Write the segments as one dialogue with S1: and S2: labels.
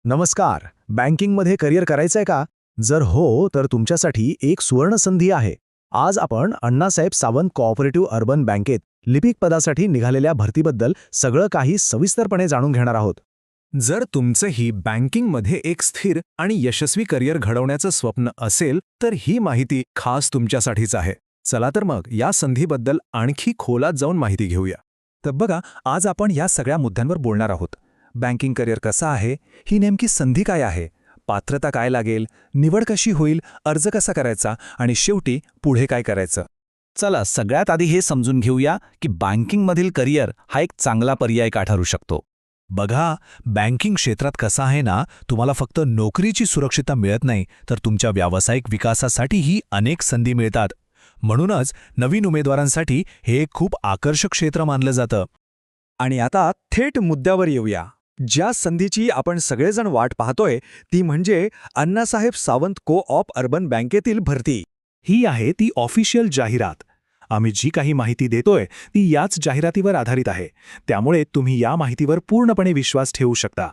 S1: नमस्कार. बँकिंगमध्ये करिअर करायचंय का? जर हो, तर तुमच्यासाठी एक सुवर्ण संधी आहे. आज आपण अण्णासाहेब सावंत कोऑपरेटिव्ह अर्बन बँकेत लिपिक पदासाठी निघालेल्या भरतीबद्दल सगळं काही सविस्तरपणे जाणून घेणार आहोत.
S2: जर तुमचंही बँकिंगमध्ये एक स्थिर आणि यशस्वी करिअर घडवण्याचं स्वप्न असेल तर ही माहिती खास तुमच्यासाठीच आहे. चला तर मग या संधीबद्दल आणखी खोलात जाऊन माहिती घेऊया. तर बघा, आज आपण या सगळ्या मुद्द्यांवर बोलणार आहोत. बँकिंग करिअर कसं आहे, ही नेमकी संधी काय आहे, पात्रता काय लागेल, निवड कशी होईल, अर्ज कसा करायचा आणि शेवटी पुढे काय करायचं.
S3: चला सगळ्यात आधी हे समजून घेऊया की बँकिंगमधील करिअर हा एक चांगला पर्याय का ठरू शकतो.
S2: बघा, बँकिंग क्षेत्रात कसं आहे ना, तुम्हाला फक्त नोकरीची सुरक्षितता मिळत नाही, तर तुमच्या व्यावसायिक विकासासाठीही अनेक संधी मिळतात. म्हणूनच नवीन उमेदवारांसाठी हे एक खूप आकर्षक क्षेत्र मानलं जातं.
S4: आणि आता थेट मुद्द्यावर येऊया. ज्या संधीची आपण सगळेजण वाट पाहतोय ती म्हणजे अण्णासाहेब सावंत को-ऑप अर्बन बँकेतील भरती.
S2: ही आहे ती ऑफिशियल जाहिरात. आम्ही जी काही माहिती देतोय ती याच जाहिरातीवर आधारित आहे, त्यामुळे तुम्ही या माहितीवर पूर्णपणे विश्वास ठेवू शकता.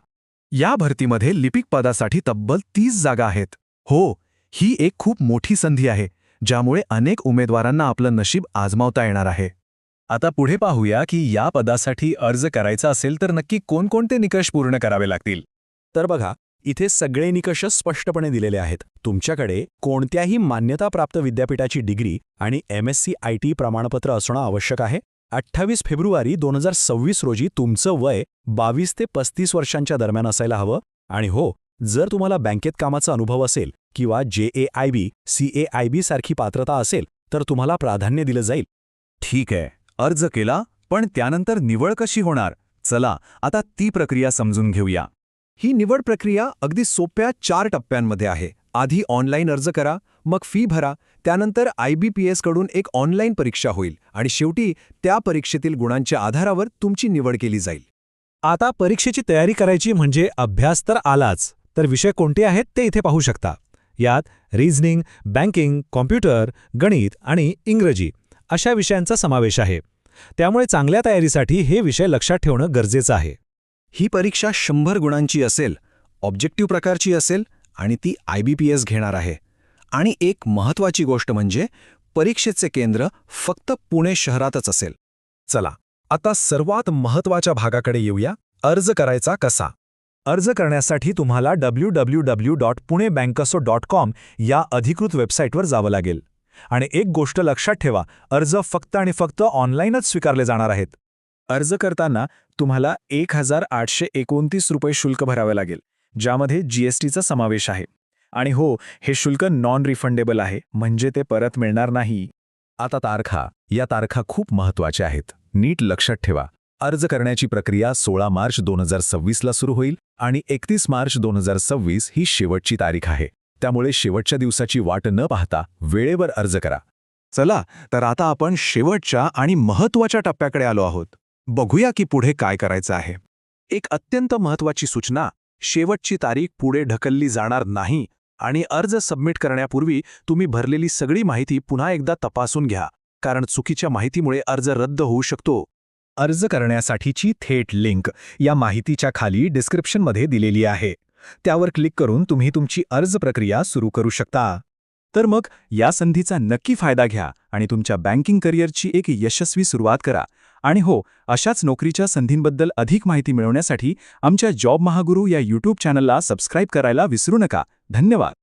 S2: या भरतीमध्ये लिपिक पदासाठी तब्बल 30 जागा आहेत. हो, ही एक खूप मोठी संधी आहे, ज्यामुळे अनेक उमेदवारांना आपलं नशीब आजमावता येणार आहे. आता पुढे पाहूया की या पदासाठी अर्ज करायचा असेल तर नक्की कोणकोणते निकष पूर्ण करावे लागतील. तर बघा, इथे सगळे निकष स्पष्टपणे दिलेले आहेत. तुमच्याकडे कोणत्याही मान्यताप्राप्त विद्यापीठाची डिग्री आणि MSc IT प्रमाणपत्र असणं आवश्यक आहे. 28 फेब्रुवारी 2026 रोजी तुमचं वय 22 ते 35 वर्षांच्या दरम्यान असायला हवं. आणि हो, जर तुम्हाला बँकेत कामाचा अनुभव असेल किंवा JAIB, CAIB सारखी पात्रता असेल तर तुम्हाला प्राधान्य दिलं जाईल.
S5: ठीक आहे, अर्ज केला, पण त्यानंतर निवड कशी होणार? चला आता ती प्रक्रिया समजून घेऊया.
S4: ही निवड प्रक्रिया अगदी सोप्या 4 टप्प्यांमध्ये आहे. आधी ऑनलाईन अर्ज करा, मग फी भरा, त्यानंतर IBPS कडून एक ऑनलाईन परीक्षा होईल आणि शेवटी त्या परीक्षेतील गुणांच्या आधारावर तुमची निवड केली जाईल.
S2: आता परीक्षेची तयारी करायची म्हणजे अभ्यास तर आलाच, तर विषय कोणते आहेत ते इथे पाहू शकता. यात रिझनिंग, बँकिंग, कॉम्प्युटर, गणित आणि इंग्रजी अशा विषयांचा समावेश आहे. त्यामुळे चांगल्या तयारीसाठी हे विषय लक्षात ठेवणं गरजेचं आहे.
S4: ही परीक्षा 100 गुणांची असेल, ऑब्जेक्टिव्ह प्रकारची असेल आणि ती IBPS घेणार आहे. आणि एक महत्त्वाची गोष्ट म्हणजे परीक्षेचे केंद्र फक्त पुणे शहरातच असेल.
S2: चला आता सर्वात महत्त्वाच्या भागाकडे येऊया. अर्ज करायचा कसा? अर्ज करण्यासाठी तुम्हाला www.punebankaso.com या अधिकृत वेबसाईटवर जावं लागेल. आणि एक गोष्ट लक्षात ठेवा, अर्ज फक्त आणि फक्त ऑनलाईनच स्वीकारले जाणार आहेत. अर्ज करताना तुम्हाला 1829 रुपये शुल्क भरावे लागेल, ज्यामध्ये GSTचा समावेश आहे. आणि हो, हे शुल्क नॉन रिफंडेबल आहे, म्हणजे ते परत मिळणार नाही.
S5: आता तारखा, या तारखा खूप महत्त्वाच्या आहेत. नीट लक्षात ठेवा. अर्ज करण्याची प्रक्रिया 16 मार्च 2026ला सुरू होईल आणि 31 मार्च 2026 ही शेवटची तारीख आहे. त्यामुळे शेवटच्या दिवसाची वाट न पाहता वेळेवर अर्ज करा.
S4: चला तर आता आपण शेवटच्या आणि महत्त्वाच्या टप्प्याकडे आलो आहोत. बघूया की पुढे काय करायचं आहे. एक अत्यंत महत्त्वाची सूचना, शेवटची तारीख पुढे ढकलली जाणार नाही आणि अर्ज सबमिट करण्यापूर्वी तुम्ही भरलेली सगळी माहिती पुन्हा एकदा तपासून घ्या, कारण चुकीच्या माहितीमुळे अर्ज रद्द होऊ शकतो.
S2: अर्ज करण्यासाठीची थेट लिंक या माहितीच्या खाली डिस्क्रिप्शनमध्ये दिलेली आहे. त्यावर क्लिक करून तुम्ही तुमची अर्ज प्रक्रिया सुरू करू शकता.
S4: तर मग या संधीचा नक्की फायदा घ्या आणि तुमच्या बँकिंग करिअरची एक यशस्वी सुरुवात करा. आणि हो, अशाच नोकरीच्या संधींबद्दल अधिक माहिती मिळवण्यासाठी आमच्या जॉब महागुरू या YouTube चॅनलला सबस्क्राईब करायला विसरू नका. धन्यवाद.